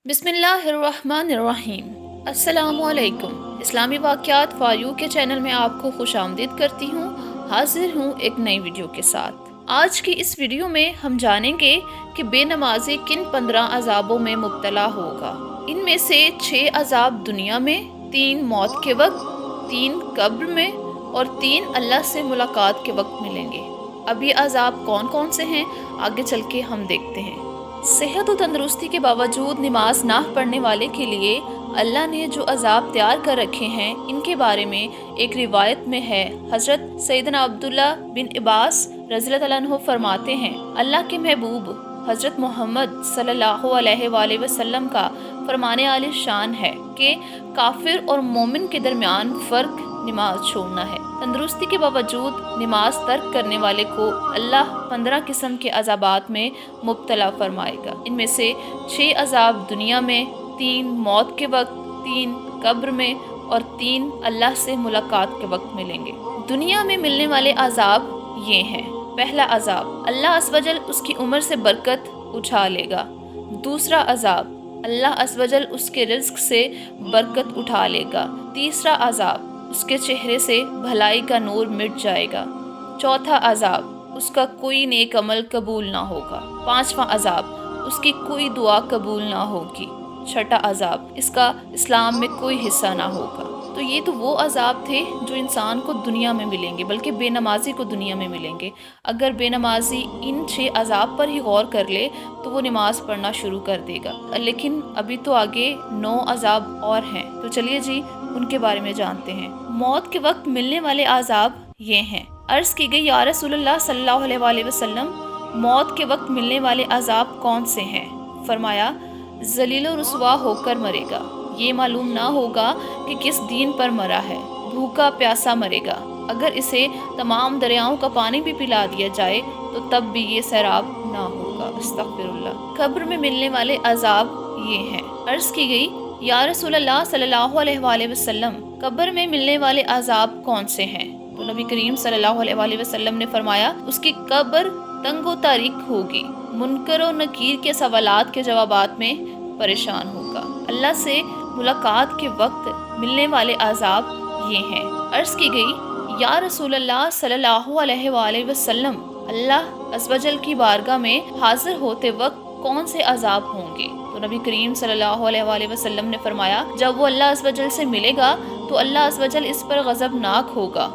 बिस्मिल्लाहिर्रहमानिर्रहीम। अस्सलामुअलैकुम। इस्लामी वाक़यात for you के चैनल में आपको खुश आमदीद करती हूँ। हाजिर हूँ एक नई वीडियो के साथ। आज की इस वीडियो में हम जानेंगे कि बेनमाजी किन 15 अजाबों में मुब्तला होगा। इनमें से 6 अजाब दुनिया में, 3 मौत के वक्त, 3 कब्र में और 3 अल्लाह से मुलाकात के वक्त मिलेंगे। अब ये अजाब कौन कौन से हैं, आगे चल के हम देखते हैं। सेहत और तंदरुस्ती के बावजूद नमाज ना पढ़ने वाले के लिए अल्लाह ने जो अजाब तैयार कर रखे हैं, इनके बारे में एक रिवायत में है। हज़रत सैयदना अब्दुल्ला बिन अब्बास रज़ियल्लाहु ताला अन्हु फरमाते हैं, अल्लाह के महबूब हज़रत मोहम्मद सल्लल्लाहु अलैहि वसल्लम का फरमाने आली शान है कि काफिर और मोमिन के दरमियान फ़र्क नमाज छोड़ना है। तंदुरुस्ती के बावजूद नमाज तर्क करने वाले को अल्लाह 15 किस्म के अजाबात में मुब्तला फरमाएगा। इनमें से 6 अजाब दुनिया में, 3 मौत के वक्त, 3 कब्र में और 3 अल्लाह से मुलाकात के वक्त मिलेंगे। दुनिया में मिलने वाले अजाब ये हैं। पहला अजाब, अल्लाह अज़्वजल उसकी उम्र से बरकत उठा लेगा। दूसरा अजाब, अल्लाह अज़्वजल उसके रिज़्क से बरकत उठा लेगा। तीसरा अजाब, उसके चेहरे से भलाई का नूर मिट जाएगा। चौथा अजाब, उसका कोई नेक अमल कबूल ना होगा। पांचवा अजाब, उसकी कोई दुआ कबूल ना होगी। छठा अजाब, इसका इस्लाम में कोई हिस्सा ना होगा। तो ये तो वो अजाब थे जो इंसान को दुनिया में मिलेंगे, बल्कि बेनमाजी को दुनिया में मिलेंगे। अगर बेनमाजी इन 6 अजाब पर ही गौर कर ले तो वो नमाज पढ़ना शुरू कर देगा। लेकिन अभी तो आगे 9 अजाब और हैं, तो चलिए जी उनके बारे में जानते हैं। मौत के वक्त मिलने वाले अजाब ये हैं। अर्ज़ की गई, या रसूलल्लाह सल्लल्लाहु अलैहि वसल्लम, मौत के वक्त मिलने वाले अजाब कौन से हैं? फरमाया, ज़लील रुसवा होकर मरेगा, ये मालूम ना होगा कि किस दीन पर मरा है। भूखा प्यासा मरेगा, अगर इसे तमाम दरियाओं का पानी भी पिला दिया जाए तो तब भी ये सैराब ना होगा। अस्तग़फिरुल्लाह। कब्र में मिलने वाले अजाब ये हैं। अर्ज़ की गई, या रसूलल्लाह सल्लल्लाहु अलैहि वसल्लम, कब्र में मिलने वाले अजाब कौन से हैं? तो नबी करीम सल्लल्लाहु अलैहि वसल्लम ने फरमाया, उसकी कब्र तंगो तारीक होगी, मुनकर और नकीर के सवालात के जवाबात में परेशान होगा। अल्लाह से मुलाकात के वक्त मिलने वाले अजाब ये हैं। अर्ज़ की गई, या रसूलल्लाह सल्लल्लाहु अलैहि वसल्लम, अल्लाह अज़्वजल की बारगाह में हाजिर होते वक्त कौन से अजाब होंगे? तो नबी करीम सल्लल्लाहु अलैहि वसल्लम ने फरमाया, जब वो अल्लाह अज़्वजल से मिलेगा तो अल्लाह अज़्वजल इस पर गज़बनाक होगा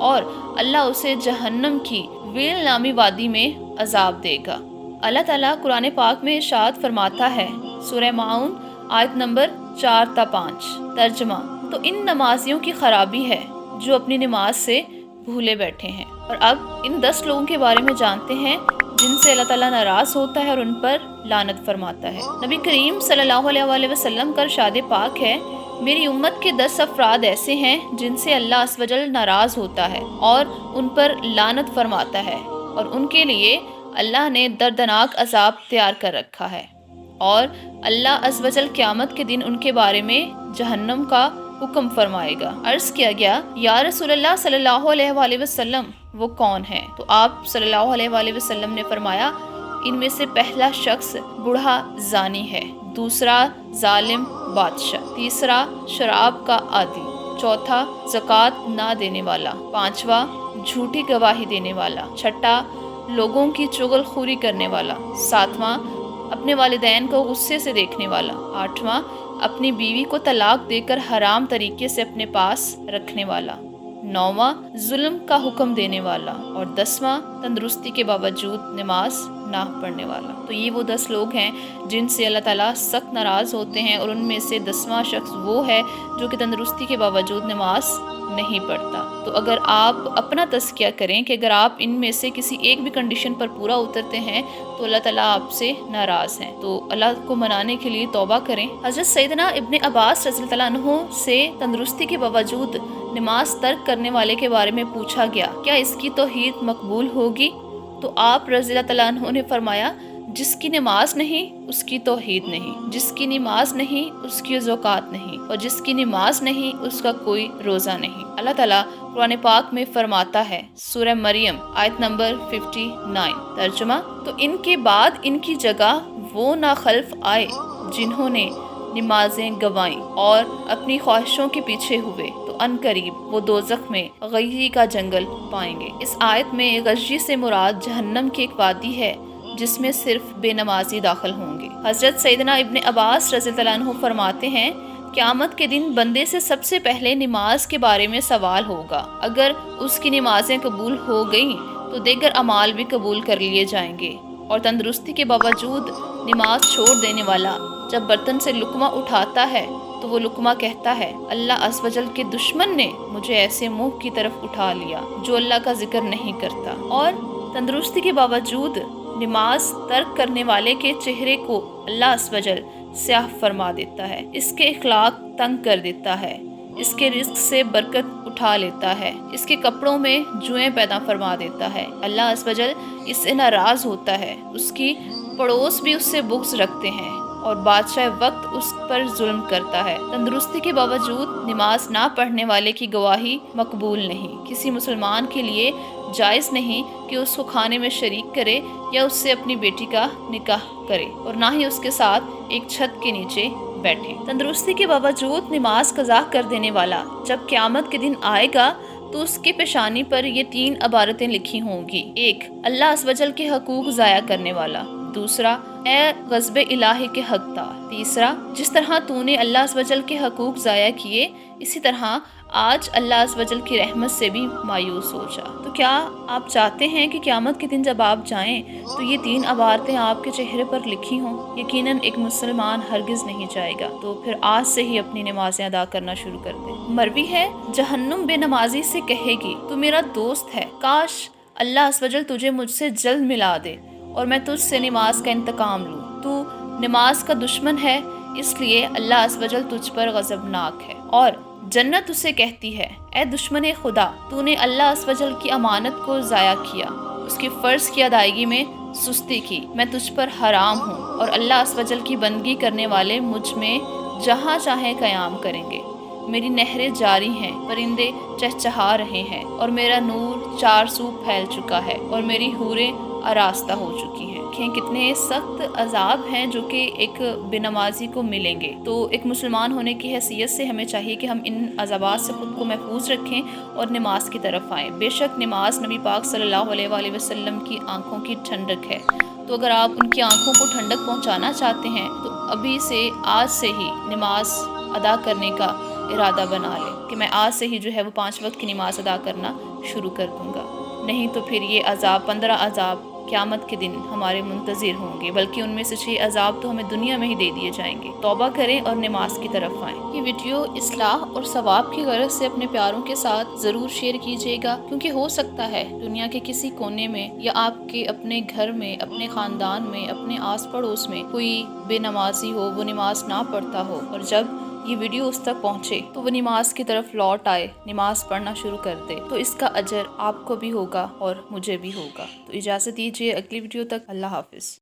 और अल्लाह उसे जहन्नम की वेल नामी वादी में अजाब देगा। अल्लाह ताला कुरान पाक में इरशाद फरमाता है, सूरह माउन आयत नंबर 4 ता 5। तर्जमा, तो इन नमाजियों की खराबी है जो अपनी नमाज से भूले बैठे हैं। और अब इन 10 लोगों के बारे में जानते हैं जिनसे अल्लाह ताला नाराज़ होता है और उन पर लानत फरमाता है। नबी करीम सल्लल्लाहु अलैहि वसल्लम का इरशाद पाक है, मेरी उम्मत के 10 अफराद ऐसे हैं जिनसे अल्लाह अज़्वजल नाराज़ होता है और उन पर लानत फरमाता है, और उनके लिए अल्लाह ने दर्दनाक अजाब तैयार कर रखा है। और अल्लाह अज़्वजल क़यामत के दिन उनके बारे में जहन्नम का हुक्म फरमाएगा। अर्ज़ किया गया, या रसूलल्लाह सल्लल्लाहु अलैहि वसल्लम, वो कौन है? तो आप सल्लल्लाहु अलैहि वसल्लम ने फरमाया, इनमें से पहला शख्स बूढ़ा जानी है, दूसरा जालिम बादशाह, तीसरा शराब का आदी, चौथा ज़कात ना देने वाला, पांचवा झूठी गवाही देने वाला, छठा लोगों की चुगलखोरी करने वाला, सातवां अपने वालिदैन को गुस्से से देखने वाला, आठवां अपनी बीवी को तलाक देकर हराम तरीके से अपने पास रखने वाला, नौवां जुल्म का हुक्म देने वाला, और 10वां तंदुरुस्ती के बावजूद नमाज ना पढ़ने वाला। तो ये वो 10 लोग हैं जिनसे अल्लाह ताला सख्त नाराज़ होते हैं, और उनमें से 10वां शख्स वो है जो कि तंदुरुस्ती के बावजूद नमाज नहीं पढ़ता। तो अगर आप अपना तज़किया करें कि अगर आप इनमें से किसी एक भी कंडीशन पर पूरा उतरते हैं तो अल्लाह ताला आपसे नाराज़ हैं। तो अल्लाह को मनाने के लिए तौबा करें। हज़रत सैयदना इब्न अब्बास रज़ियल्लाहु ताला अन्हु से तंदुरुस्ती के बावजूद नमाज तर्क करने वाले के बारे में पूछा गया, क्या इसकी तौहीद मकबूल होगी? तो आप रज़ियल्लाहु ताला अन्हु ने फरमाया, जिसकी नमाज नहीं उसकी तौहीद नहीं, जिसकी नमाज नहीं उसकी ज़कात नहीं, और जिसकी नमाज नहीं उसका कोई रोज़ा नहीं। अल्लाह ताला कुरान पाक में फरमाता है, सूरह मरियम आयत नंबर 59। तर्जुमा, तो इनके बाद इनकी जगह वो नाखल्फ आए जिन्होंने नमाजें गंवाईं और अपनी ख्वाहिशों के पीछे हुए तो अनकरीब वो दोज़ख में गज़ी का जंगल पाएंगे। इस आयत में गज़ी से मुराद जहन्नम की एक वादी है जिसमें सिर्फ बेनमाजी दाखिल होंगे। हज़रत सैयदना इब्न अब्बास रज़ियल्लाहु अन्हु फरमाते हैं, क़यामत के दिन बंदे से सबसे पहले नमाज के बारे में सवाल होगा। अगर उसकी नमाजें कबूल हो गईं तो दीगर अमाल भी कबूल कर लिए जाएंगे। और तंदुरुस्ती के बावजूद नमाज छोड़ देने वाला जब बर्तन से लुकमा उठाता है तो वो लुकमा कहता है, अल्लाह अज़्ज़ वजल के दुश्मन ने मुझे ऐसे मुंह की तरफ उठा लिया जो अल्लाह का जिक्र नहीं करता। और तंदुरुस्ती के बावजूद नमाज तर्क करने वाले के चेहरे को अल्लाह अज़्ज़ वजल स्याह फरमा देता है, इसके इखलाक तंग कर देता है, इसके रिस्क से बरकत उठा लेता है, इसके कपड़ों में जुएं पैदा फरमा देता है। अल्लाह अज़्ज़ वजल इससे नाराज़ होता है, उसकी पड़ोस भी उससे बुग़्ज़ रखते हैं और बादशाह वक्त उस पर जुल्म करता है। तंदुरुस्ती के बावजूद नमाज ना पढ़ने वाले की गवाही मकबूल नहीं। किसी मुसलमान के लिए जायज़ नहीं कि उसको खाने में शरीक करे या उससे अपनी बेटी का निकाह करे और ना ही उसके साथ एक छत के नीचे बैठे। तंदुरुस्ती के बावजूद नमाज कज़ा कर देने वाला जब क़यामत के दिन आएगा तो उसकी पेशानी पर ये 3 इबारतें लिखी होंगी। 1, अल्लाह अज़्ज़ वजल के हकूक़ ज़ाया करने वाला। दूसरा, ए ग़ज़्ब इलाही के हक़दार। तीसरा, जिस तरह तूने अल्लाह अज़्ज़ वजल के हकूक़ ज़ाया किए इसी तरह आज अल्लाह अज़्ज़ वजल की रहमत से भी मायूस हो जा। तो क्या आप चाहते हैं कि क़यामत के दिन जब आप जाएं तो ये 3 इबारतें आपके चेहरे पर लिखी हों? यकीनन एक मुसलमान हरगिज़ नहीं जाएगा। तो फिर आज से ही अपनी नमाज़ें अदा करना शुरू कर दे। मरवी है, जहन्नुम बेनमाजी से कहेगी तू मेरा दोस्त है, काश अल्लाह अज़्ज़ वजल तुझे मुझसे जल्द मिला दे और मैं तुझसे नमाज का इंतकाम लूँ। तू नमाज का दुश्मन है इसलिए अल्लाह अज़्ज़ वजल तुझ पर गज़बनाक है। और जन्नत उसे कहती है, ए दुश्मन खुदा, तूने अल्लाह अज़्ज़ वजल की अमानत को ज़ाया किया, उसके फ़र्ज़ की अदायगी में सुस्ती की, मैं तुझ पर हराम हूँ और अल्लाह अज़्ज़ वजल की बंदगी करने वाले मुझ में जहाँ चाहे क़याम करेंगे। मेरी नहरें जारी हैं, परिंदे चहचहा रहे हैं और मेरा नूर 4 सू फैल चुका है और मेरी हूरें आरास्ता हो चुकी हैं। कितने सख्त अजाब हैं जो कि एक बेनमाजी को मिलेंगे। तो एक मुसलमान होने की हैसियत से हमें चाहिए कि हम इन अज़ाबात से ख़ुद को महफूज रखें और नमाज की तरफ आएँ। बेशक नमाज नबी पाक सल्लल्लाहु अलैहि वसल्लम की आँखों की ठंडक है, तो अगर आप उनकी आँखों को ठंडक पहुँचाना चाहते हैं तो अभी से आज से ही नमाज अदा करने का इरादा बना लें कि मैं आज से ही जो है वो 5 वक्त की नमाज अदा करना शुरू कर दूँगा। नहीं तो फिर ये अजाब 15 अजाब क़यामत के दिन हमारे मुंतज़िर होंगे, बल्कि उनमें से 6 अजाब तो हमें दुनिया में ही दे दिए जाएंगे। तौबा करें और नमाज की तरफ आएँ। ये वीडियो इस्लाह और सवाब की गरज से अपने प्यारों के साथ ज़रूर शेयर कीजिएगा, क्योंकि हो सकता है दुनिया के किसी कोने में या आपके अपने घर में, अपने ख़ानदान में, अपने आस पड़ोस में कोई बेनमाजी हो, वो नमाज ना पढ़ता हो और जब ये वीडियो उस तक पहुँचे तो वो नमाज की तरफ लौट आए, नमाज पढ़ना शुरू कर दे, तो इसका अजर आपको भी होगा और मुझे भी होगा। तो इजाज़त दीजिए अगली वीडियो तक। अल्लाह हाफ़िज़।